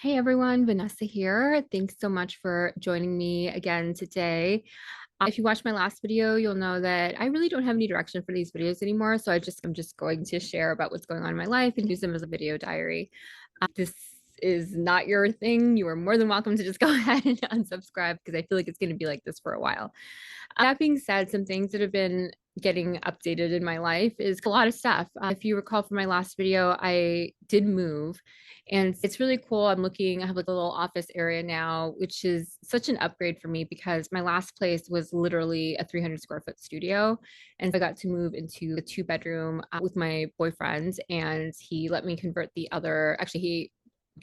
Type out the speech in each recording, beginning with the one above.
Hey everyone, Vanessa here. Thanks so much for joining me again today. If you watched my last video, you'll know that I really don't have any direction for these videos anymore. So I'm just going to share about what's going on in my life and use them as a video diary. This is not your thing. You are more than welcome to just go ahead and unsubscribe because I feel like it's going to be like this for a while. That being said, some things that have been getting updated in my life is a lot of stuff. If you recall from my last video, I did move and it's really cool. I have like a little office area now, which is such an upgrade for me because my last place was literally a 300 square foot studio. And so I got to move into a two bedroom with my boyfriend, and he let me convert he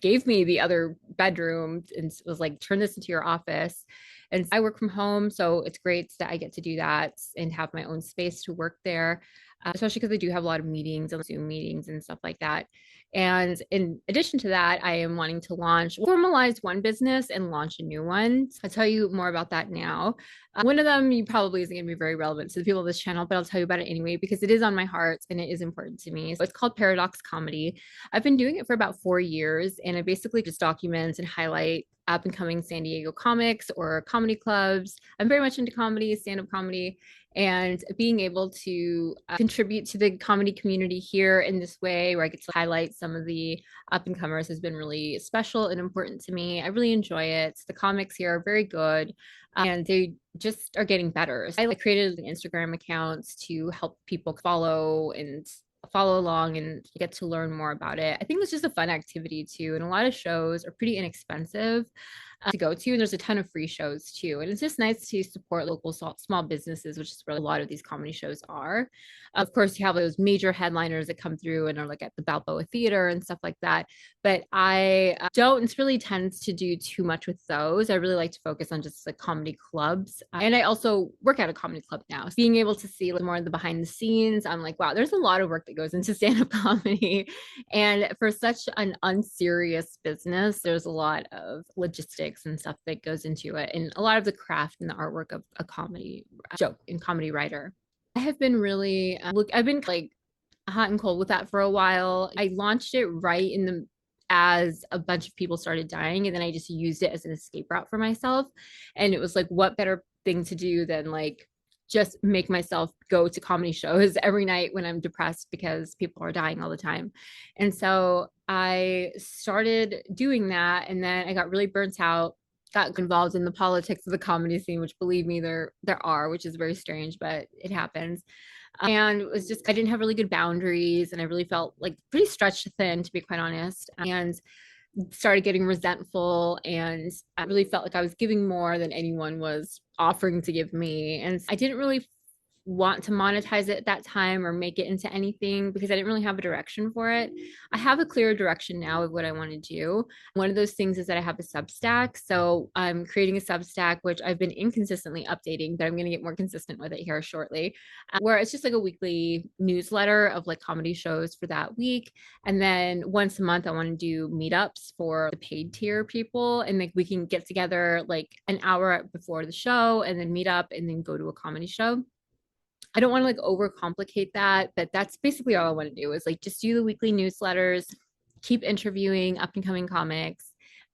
gave me the other bedroom and was like, turn this into your office. And I work from home, so it's great that I get to do that and have my own space to work there, especially because I do have a lot of meetings and Zoom meetings and stuff like that. And in addition to that, I am wanting to formalize one business and launch a new one. I'll tell you more about that now. One of them you probably isn't going to be very relevant to the people of this channel, but I'll tell you about it anyway because it is on my heart and it is important to me. So it's called Paradox Comedy. I've been doing it for about 4 years, and I basically just document and highlight up and coming San Diego comics or comedy clubs. I'm very much into comedy, stand-up comedy, and being able to contribute to the comedy community here in this way where I get to highlight some of the up and comers has been really special and important to me. I really enjoy it. The comics here are very good, and they just are getting better. So I created an Instagram account to help people follow along and get to learn more about it. I think it's just a fun activity too. And a lot of shows are pretty inexpensive to go to. And there's a ton of free shows too. And it's just nice to support local small businesses, which is really a lot of these comedy shows are. Of course, you have those major headliners that come through and are like at the Balboa Theater and stuff like that. But I don't really tend to do too much with those. I really like to focus on just like comedy clubs. And I also work at a comedy club now. So being able to see like more of the behind the scenes, I'm like, wow, there's a lot of work that goes into stand-up comedy. And for such an unserious business, there's a lot of logistics and stuff that goes into it, and a lot of the craft and the artwork of a comedy joke and comedy writer. I have been really I've been like hot and cold with that for a while. I launched it right in the as a bunch of people started dying, and then I just used it as an escape route for myself. And it was like, what better thing to do than like just make myself go to comedy shows every night when I'm depressed because people are dying all the time. And so I started doing that, and then I got really burnt out, got involved in the politics of the comedy scene, which believe me, there are, which is very strange, but it happens. And it was just I didn't have really good boundaries, and I really felt like pretty stretched thin, to be quite honest. And started getting resentful, and I really felt like I was giving more than anyone was offering to give me. And I didn't really want to monetize it at that time or make it into anything because I didn't really have a direction for it. I have a clearer direction now of what I want to do. One of those things is that I have a Substack. So I'm creating a Substack, which I've been inconsistently updating, but I'm going to get more consistent with it here shortly, where it's just like a weekly newsletter of like comedy shows for that week. And then once a month, I want to do meetups for the paid tier people. And like we can get together like an hour before the show and then meet up and then go to a comedy show. I don't want to like overcomplicate that, but that's basically all I want to do is like just do the weekly newsletters, keep interviewing up and coming comics,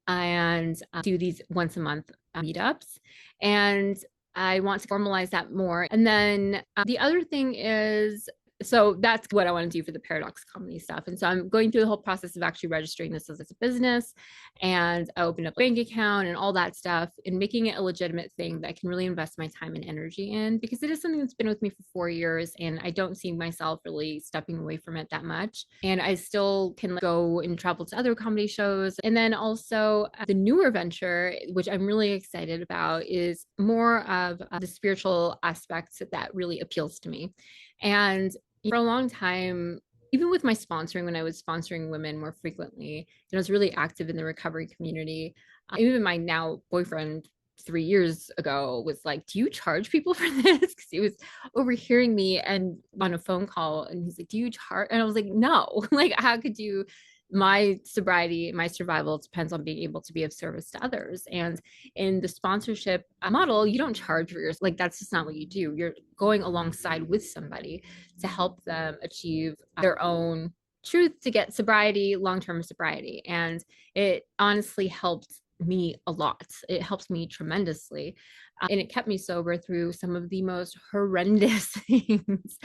and do these once a month meetups. And I want to formalize that more. And then the other thing is, so that's what I want to do for the Paradox Comedy stuff. And so I'm going through the whole process of actually registering this as a business, and I opened up a bank account and all that stuff, and making it a legitimate thing that I can really invest my time and energy in, because it is something that's been with me for 4 years and I don't see myself really stepping away from it that much. And I still can go and travel to other comedy shows. And then also the newer venture, which I'm really excited about, is more of the spiritual aspects that really appeals to me. And for a long time, even with my sponsoring, when I was sponsoring women more frequently, I was really active in the recovery community. Even my now boyfriend 3 years ago was like, "Do you charge people for this?" Because he was overhearing me and on a phone call, and he's like, "Do you charge?" And I was like, "No, like how could you?" My sobriety, my survival depends on being able to be of service to others. And in the sponsorship model, you don't charge for yours. Like that's just not what you do. You're going alongside with somebody to help them achieve their own truth to get sobriety, long-term sobriety. And it honestly helped me a lot. It helps me tremendously. And it kept me sober through some of the most horrendous things.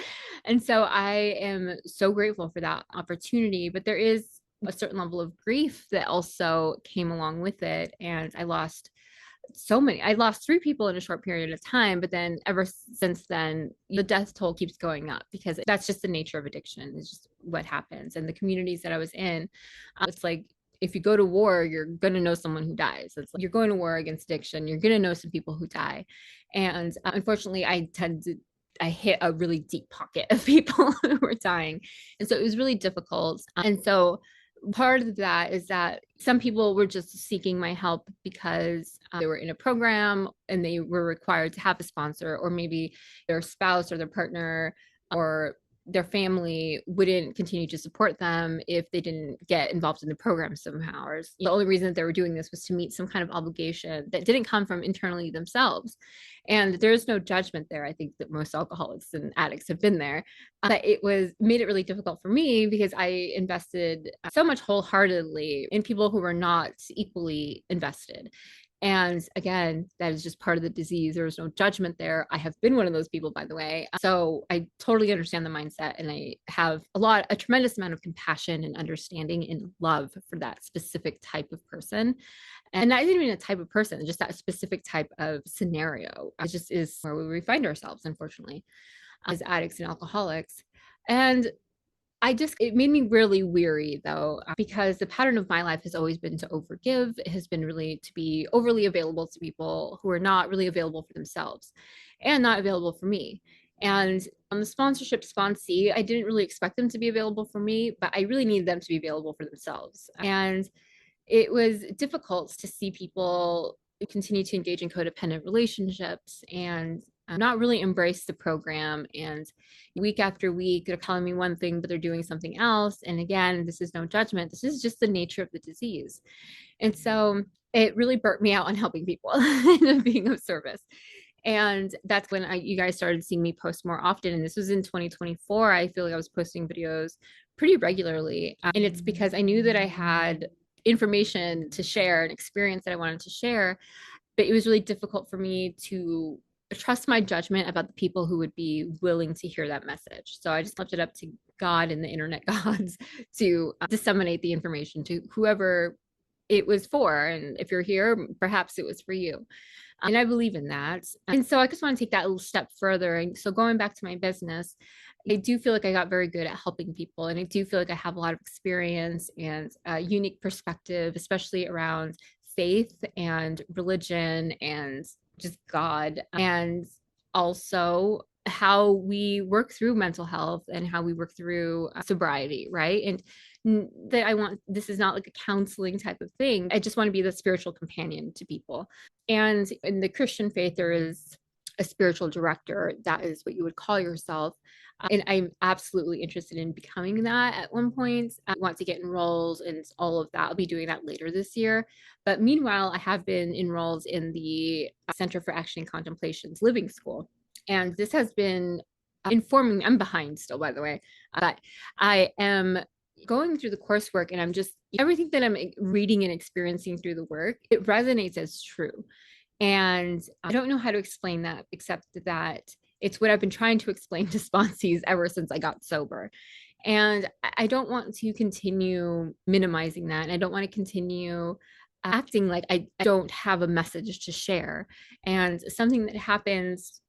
And so I am so grateful for that opportunity. But there is a certain level of grief that also came along with it. And I lost three people in a short period of time, but then ever since then, the death toll keeps going up because that's just the nature of addiction. It's just what happens. And the communities that I was in, it's like, if you go to war, you're going to know someone who dies. It's like you're going to war against addiction. You're going to know some people who die. And unfortunately, I hit a really deep pocket of people who were dying. And so it was really difficult. And so part of that is that some people were just seeking my help because they were in a program and they were required to have a sponsor, or maybe their spouse or their partner or their family wouldn't continue to support them if they didn't get involved in the program somehow. Or the only reason that they were doing this was to meet some kind of obligation that didn't come from internally themselves. And there's no judgment there. I think that most alcoholics and addicts have been there. But it made it really difficult for me because I invested so much wholeheartedly in people who were not equally invested. And again, that is just part of the disease. There was no judgment there. I have been one of those people, by the way. So I totally understand the mindset, and I have a tremendous amount of compassion and understanding and love for that specific type of person. And not even a type of person, just that specific type of scenario. It just is where we find ourselves, unfortunately, as addicts and alcoholics. And it made me really weary though, because the pattern of my life has always been to overgive. It has been really to be overly available to people who are not really available for themselves and not available for me. And on the sponsorship sponsee, I didn't really expect them to be available for me, but I really needed them to be available for themselves. And it was difficult to see people continue to engage in codependent relationships and not really embrace the program. And week after week, they're telling me one thing, but they're doing something else. And again, this is no judgment. This is just the nature of the disease. And so it really burnt me out on helping people and being of service. And that's when you guys started seeing me post more often. And this was in 2024. I feel like I was posting videos pretty regularly. And it's because I knew that I had information to share, an experience that I wanted to share, but it was really difficult for me to trust my judgment about the people who would be willing to hear that message. So I just left it up to God and the internet gods to disseminate the information to whoever it was for. And if you're here, perhaps it was for you. And I believe in that. And so I just want to take that a little step further. And so going back to my business, I do feel like I got very good at helping people. And I do feel like I have a lot of experience and a unique perspective, especially around faith and religion and just God. And also how we work through mental health and how we work through sobriety, right? And this is not like a counseling type of thing. I just want to be the spiritual companion to people. And in the Christian faith, there is a spiritual director. That is what you would call yourself. And I'm absolutely interested in becoming that at one point. I want to get enrolled and all of that. I'll be doing that later this year. But meanwhile, I have been enrolled in the Center for Action and Contemplation's Living School. And this has been informing me. I'm behind still, by the way, but I am going through the coursework, and I'm just, everything that I'm reading and experiencing through the work, it resonates as true. And I don't know how to explain that, except that it's what I've been trying to explain to sponsees ever since I got sober. And I don't want to continue minimizing that. And I don't want to continue acting like I don't have a message to share. And something that happens,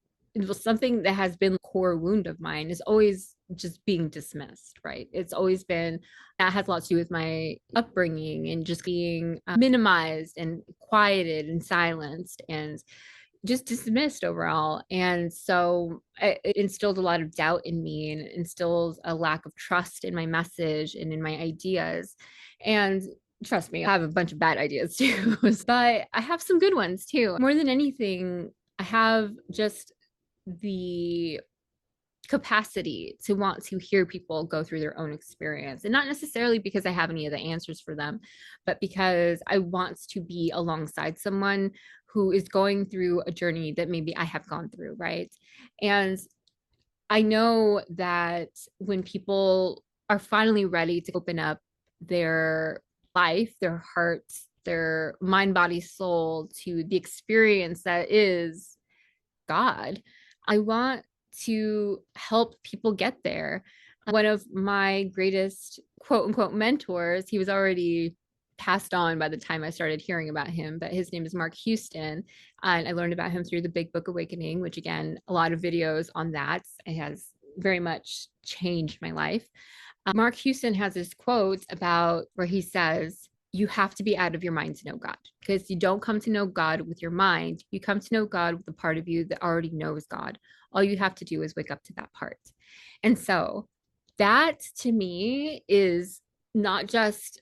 something that has been a core wound of mine is always just being dismissed, right? It's always been, that has a lot to do with my upbringing and just being minimized and quieted and silenced and just dismissed overall. And so it instilled a lot of doubt in me and instills a lack of trust in my message and in my ideas. And trust me, I have a bunch of bad ideas too, but I have some good ones too. More than anything, I have just the capacity to want to hear people go through their own experience, and not necessarily because I have any of the answers for them, but because I want to be alongside someone who is going through a journey that maybe I have gone through, right? And I know that when people are finally ready to open up their life, their hearts, their mind, body, soul to the experience that is God. I want to help people get there. One of my greatest quote unquote mentors, he was already passed on by the time I started hearing about him, but his name is Mark Houston. And I learned about him through the Big Book Awakening, which again, a lot of videos on that. It has very much changed my life. Mark Houston has this quote about where he says, you have to be out of your mind to know God, because you don't come to know God with your mind. You come to know God with the part of you that already knows God. All you have to do is wake up to that part. And so that to me is not just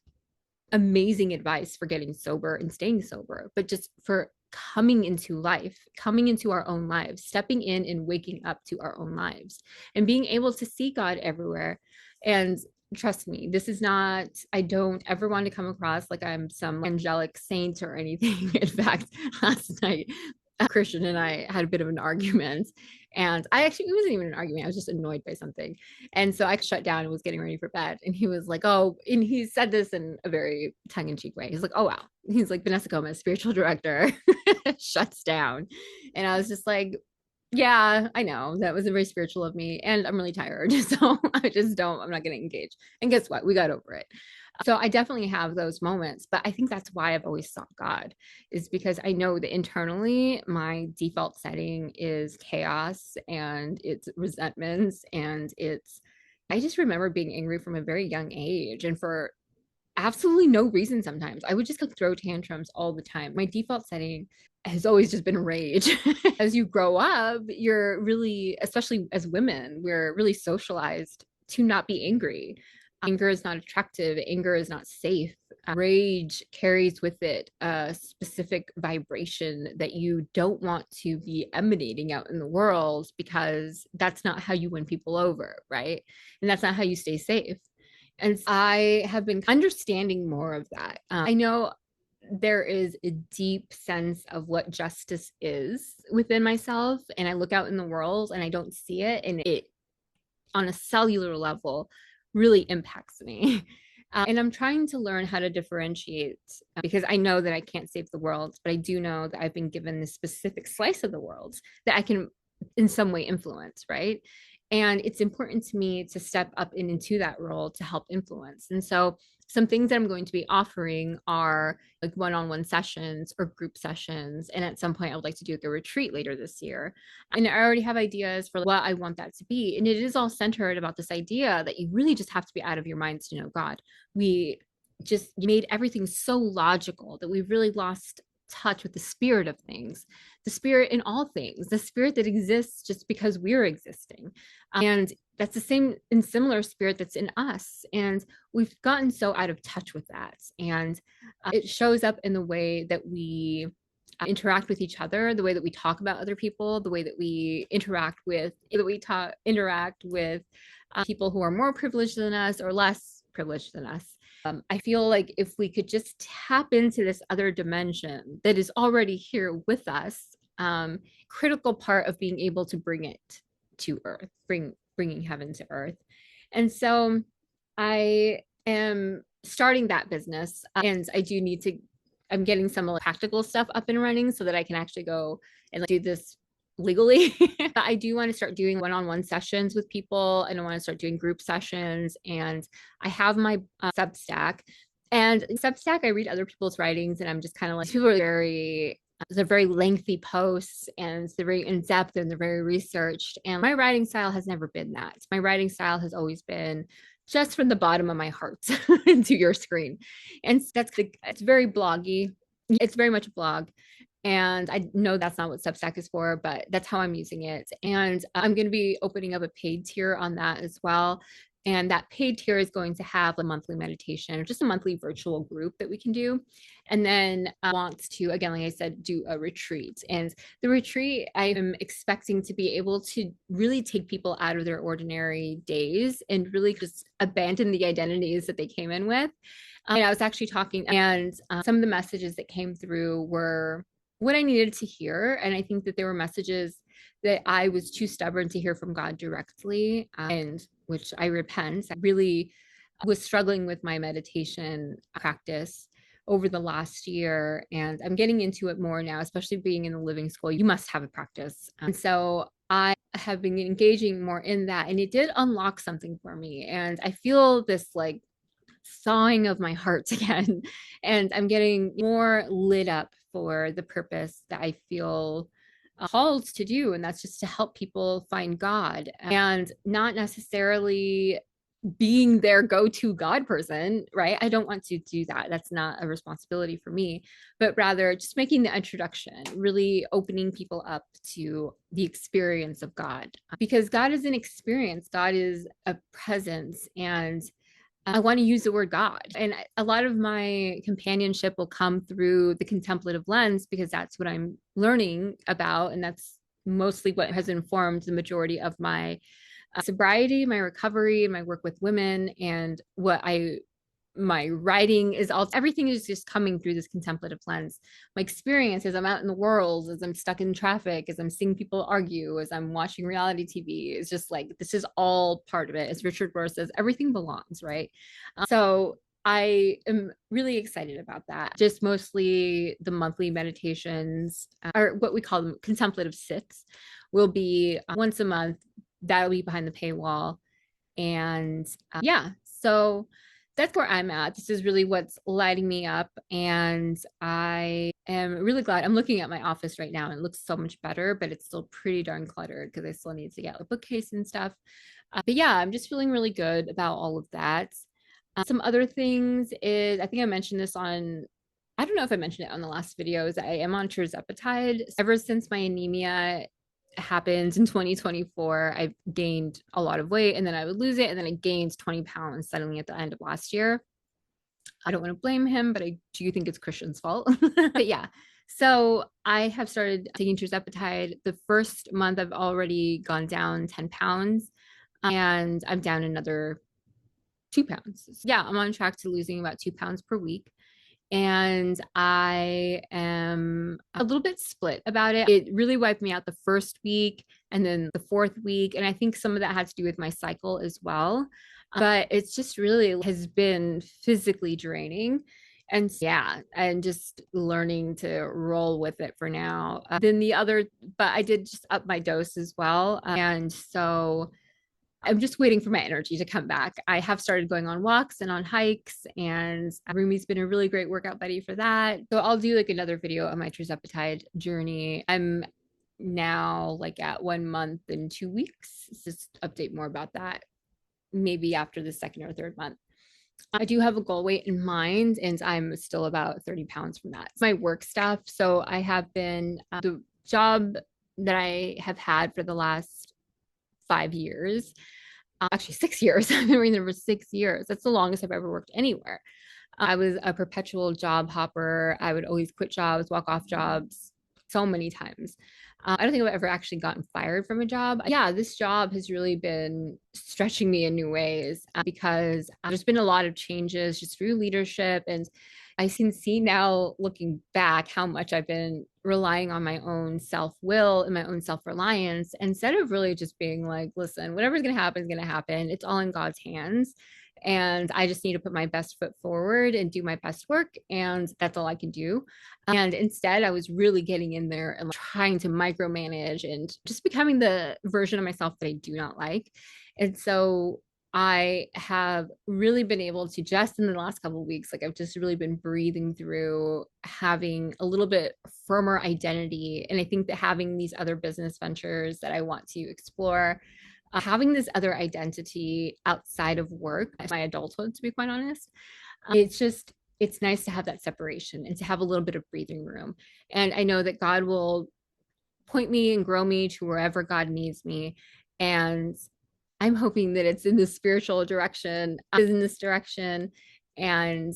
amazing advice for getting sober and staying sober, but just for coming into life, coming into our own lives, stepping in and waking up to our own lives and being able to see God everywhere. And trust me, this is not, I don't ever want to come across like I'm some angelic saint or anything. In fact, last night, Christian and I had a bit of an argument. And it wasn't even an argument. I was just annoyed by something. And so I shut down and was getting ready for bed. And he was like, oh, and he said this in a very tongue in cheek way. He's like, oh, wow. He's like, Vanessa Gomez, spiritual director, shuts down. And I was just like, yeah, I know that was very spiritual of me. And I'm really tired. So I'm not going to engage. And guess what? We got over it. So I definitely have those moments, but I think that's why I've always sought God, is because I know that internally my default setting is chaos and it's resentments and I just remember being angry from a very young age and for absolutely no reason sometimes. I would just like throw tantrums all the time. My default setting has always just been rage. As you grow up, you're really, especially as women, we're really socialized to not be angry. Anger is not attractive. Anger is not safe. Rage carries with it a specific vibration that you don't want to be emanating out in the world, because that's not how you win people over, right? And that's not how you stay safe. And I have been understanding more of that. I know there is a deep sense of what justice is within myself, and I look out in the world and I don't see it, and it on a cellular level really impacts me. And I'm trying to learn how to differentiate, because I know that I can't save the world, but I do know that I've been given this specific slice of the world that I can in some way influence, right? And it's important to me to step up into that role to help influence. And so some things that I'm going to be offering are like one-on-one sessions or group sessions. And at some point, I would like to do like a retreat later this year. And I already have ideas for what I want that to be. And it is all centered about this idea that you really just have to be out of your minds to know God. We just made everything so logical that we've really lost touch with the spirit of things, the spirit in all things, the spirit that exists just because we're existing. And that's the same and similar spirit that's in us. And we've gotten so out of touch with that. And it shows up in the way that we interact with each other, the way that we talk about other people, the way that we interact with people who are more privileged than us or less privileged than us. I feel like if we could just tap into this other dimension that is already here with us, critical part of being able to bring it to earth, bringing heaven to earth. And so I am starting that business, and I'm getting some practical stuff up and running so that I can actually go and do this legally. I do want to start doing one-on-one sessions with people, and I want to start doing group sessions. And I have my Substack. And in Substack, I read other people's writings, and I'm just kind of like, people are they're very lengthy posts, and they're very in-depth, and they're very researched. And my writing style has never been that. My writing style has always been just from the bottom of my heart into your screen. And it's very bloggy. It's very much a blog. And I know that's not what Substack is for, but that's how I'm using it. And I'm going to be opening up a paid tier on that as well. And that paid tier is going to have a monthly meditation or just a monthly virtual group that we can do. And then I want to, again, like I said, do a retreat. And the retreat, I am expecting to be able to really take people out of their ordinary days and really just abandon the identities that they came in with. And I was actually talking, and some of the messages that came through were what I needed to hear. And I think that there were messages that I was too stubborn to hear from God directly, and which I repent. I really was struggling with my meditation practice over the last year, and I'm getting into it more now, especially being in the living school. You must have a practice. And so I have been engaging more in that, and it did unlock something for me. And I feel this like thawing of my heart again. And I'm getting more lit up for the purpose that I feel called to do. And that's just to help people find God and not necessarily being their go-to God person, right? I don't want to do that. That's not a responsibility for me, but rather just making the introduction, really opening people up to the experience of God. Because God is an experience, God is a presence, and I want to use the word God. And a lot of my companionship will come through the contemplative lens because that's what I'm learning about. And that's mostly what has informed the majority of my sobriety, my recovery, my work with women, and my writing is all, everything is just coming through this contemplative lens. My experience as I'm out in the world, as I'm stuck in traffic, as I'm seeing people argue, as I'm watching reality TV, is just like, this is all part of it. As Richard Rohr says, everything belongs, right? So I am really excited about that. Just mostly the monthly meditations, or what we call them contemplative sits, will be once a month. That'll be behind the paywall. And yeah, so that's where I'm at. This is really what's lighting me up. And I am really glad. I'm looking at my office right now and it looks so much better, but it's still pretty darn cluttered because I still need to get a bookcase and stuff. But yeah, I'm just feeling really good about all of that. Some other things is, I think I mentioned this on, I don't know if I mentioned it on the last video, is I am on tirzepatide. Ever since my anemia happened in 2024, I've gained a lot of weight, and then I would lose it, and then I gained 20 pounds suddenly at the end of last year. I don't want to blame him, but I do think it's Christian's fault. But yeah, so I have started taking tirzepatide. The first month I've already gone down 10 pounds, and I'm down another 2 pounds. So yeah, I'm on track to losing about 2 pounds per week. And I am a little bit split about it. It really wiped me out the first week and then the fourth week. And I think some of that had to do with my cycle as well. But it's just really has been physically draining. And yeah, and just learning to roll with it for now. Then the other, but I did just up my dose as well. And so I'm just waiting for my energy to come back. I have started going on walks and on hikes, and Rumi's been a really great workout buddy for that. So I'll do like another video on my tirzepatide journey. I'm now like at 1 month and 2 weeks. Just update more about that maybe after the second or third month. I do have a goal weight in mind, and I'm still about 30 pounds from that. It's my work stuff. So I have been, the job that I have had for the last 5 years, actually 6 years. I've been working there for 6 years. That's the longest I've ever worked anywhere. I was a perpetual job hopper. I would always quit jobs, walk off jobs so many times. I don't think I've ever actually gotten fired from a job. Yeah, this job has really been stretching me in new ways because there's been a lot of changes just through leadership. And I can see now looking back how much I've been relying on my own self-will and my own self-reliance instead of really just being like, listen, whatever's going to happen is going to happen. It's all in God's hands. And I just need to put my best foot forward and do my best work. And that's all I can do. And instead, I was really getting in there and trying to micromanage and just becoming the version of myself that I do not like. And so I have really been able to, just in the last couple of weeks, like I've just really been breathing through having a little bit firmer identity. And I think that having these other business ventures that I want to explore, having this other identity outside of work, my adulthood, to be quite honest, it's nice to have that separation and to have a little bit of breathing room. And I know that God will point me and grow me to wherever God needs me. And I'm hoping that it's in the spiritual direction, in this direction, and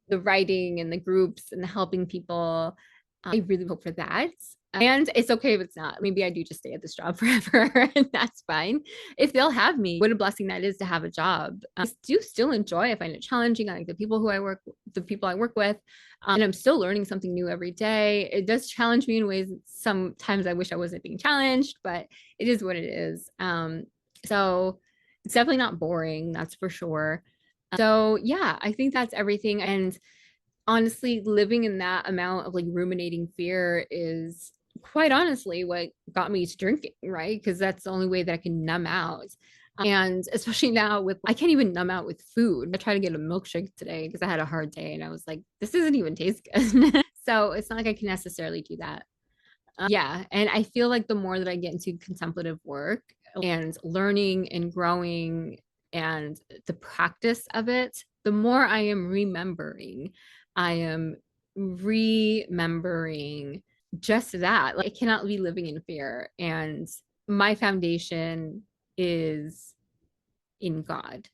the writing and the groups and the helping people. I really hope for that. And it's okay if it's not. Maybe I do just stay at this job forever, and that's fine. If they'll have me, what a blessing that is to have a job. I do still enjoy. I find it challenging. I like the people I work with, and I'm still learning something new every day. It does challenge me in ways sometimes I wish I wasn't being challenged, but it is what it is. So it's definitely not boring, that's for sure. So yeah, I think that's everything. And honestly, living in that amount of like ruminating fear is quite honestly what got me to drinking, right? Because that's the only way that I can numb out. And especially now with, I can't even numb out with food. I tried to get a milkshake today because I had a hard day and I was like, this doesn't even taste good. So it's not like I can necessarily do that. Yeah. And I feel like the more that I get into contemplative work and learning and growing and the practice of it, the more I am remembering, I am remembering just that. Like, I cannot be living in fear. And my foundation is in God.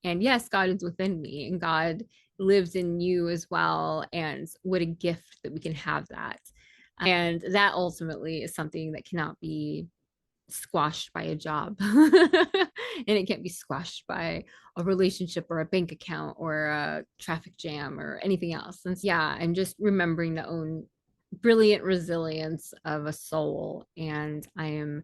And yes, God is within me and God lives in you as well. And what a gift that we can have that. And that ultimately is something that cannot be squashed by a job. And it can't be squashed by a relationship or a bank account or a traffic jam or anything else. And so, yeah, I'm just remembering the own brilliant resilience of a soul. And I am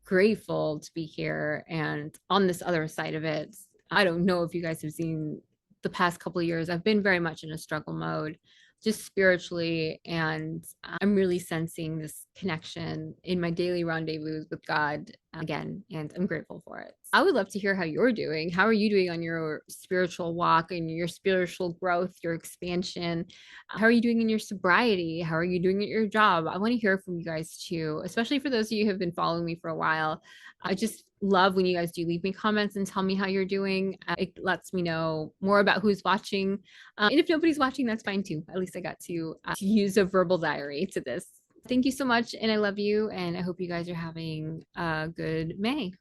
grateful to be here and on this other side of it. I don't know if you guys have seen the past couple of years. I've been very much in a struggle mode, just spiritually, and I'm really sensing this connection in my daily rendezvous with God again, and I'm grateful for it. I would love to hear how you're doing. How are you doing on your spiritual walk and your spiritual growth, your expansion? How are you doing in your sobriety? How are you doing at your job? I want to hear from you guys too, especially for those of you who have been following me for a while. I just love when you guys do leave me comments and tell me how you're doing. It lets me know more about who's watching. And if nobody's watching, that's fine too. At least I got to use a verbal diary to this. Thank you so much. And I love you. And I hope you guys are having a good May.